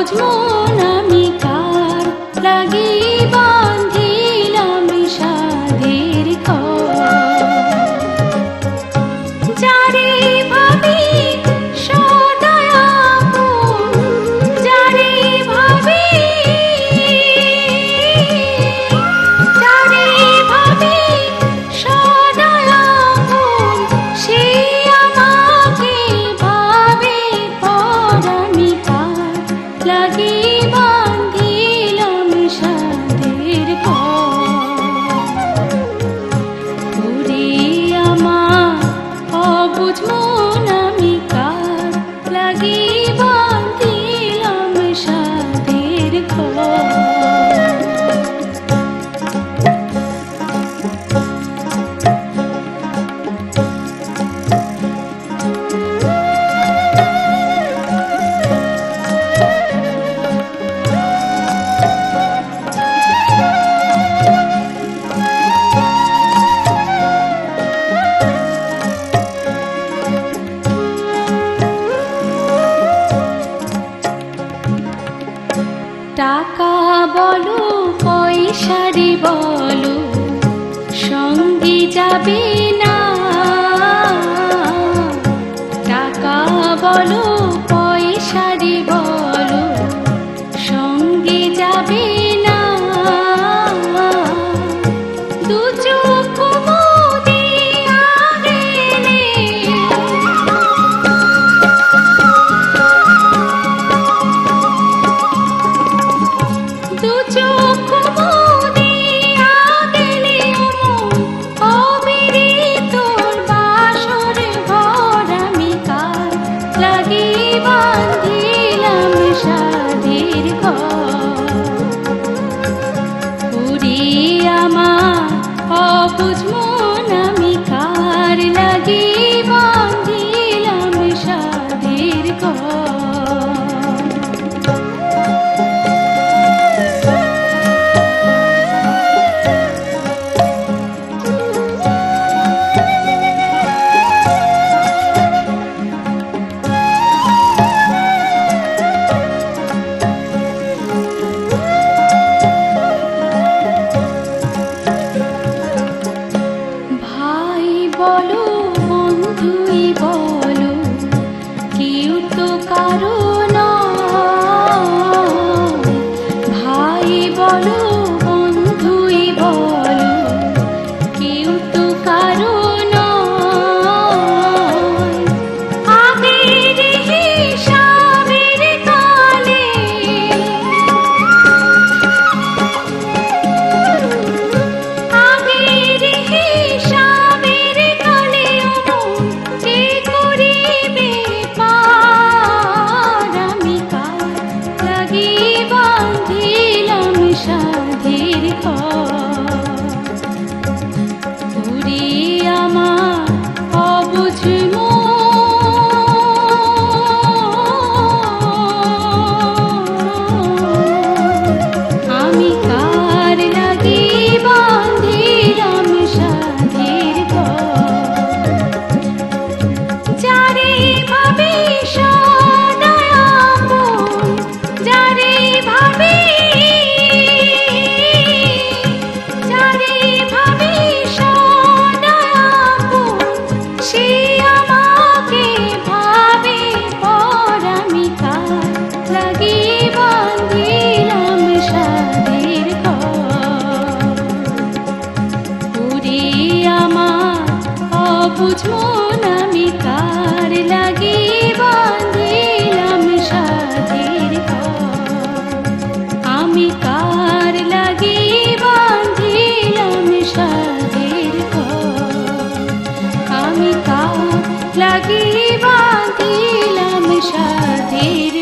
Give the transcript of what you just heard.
অবুঝ মন আমি কার লাগি বাঁধিলাম সাধের ঘর। যারে ভাবি সদাই আপন, যারে ভাবি সদাই আপন, সে আমাকে ভাবে পর। আমি কার লাগি বাঁধিলাম সাধের ঘর। ওরে আমার অবুঝ মন আমি কার লাগি বাঁধিলাম সাধের ঘর। টাকা বলো পয়সারে বলো সঙ্গে যাবে না। টাকা বলো পয়সারে বলো সঙ্গে যাবে না। দু চোখ মুদিয়া গেলে দু চোখ মুদিয়া গেলে অবিরি তোর বাসর ঘর। আমি কার লাগি বাঁধিলাম সাধের ঘর। ওরে আমার অবুঝ মন আমি কার লাগি বাঁধিলাম সাধের ঘর। ভাই বলো বন্ধুই বলো কেউ তো কারো নয়। ভাই বলো বন্ধুই বলো কেউ তো কারো নয়। আগের হিসাবের কালে আগের হিসাবের কালে কে করিবে পার। আমি কার লাগি বাঁধিলাম সাধের ঘর। ওরে আমার অবুঝ আমি কার লাগি বাঁধিলাম সাধের ঘর। যারে ভাবি সদাই আপন, যারে ভাবি সদাই আপন, সে আমাকে ভাবে পর। আমি কার লাগি বাঁধিলাম সাধের ঘর। ওরে আমার অবুঝ মন আমি কার লাগি বাঁধিলাম সাধের ঘর। আমি কার লাগি বাঁধিলাম সাধের ঘর। আমি কার লাগি বাঁধিলাম সাধের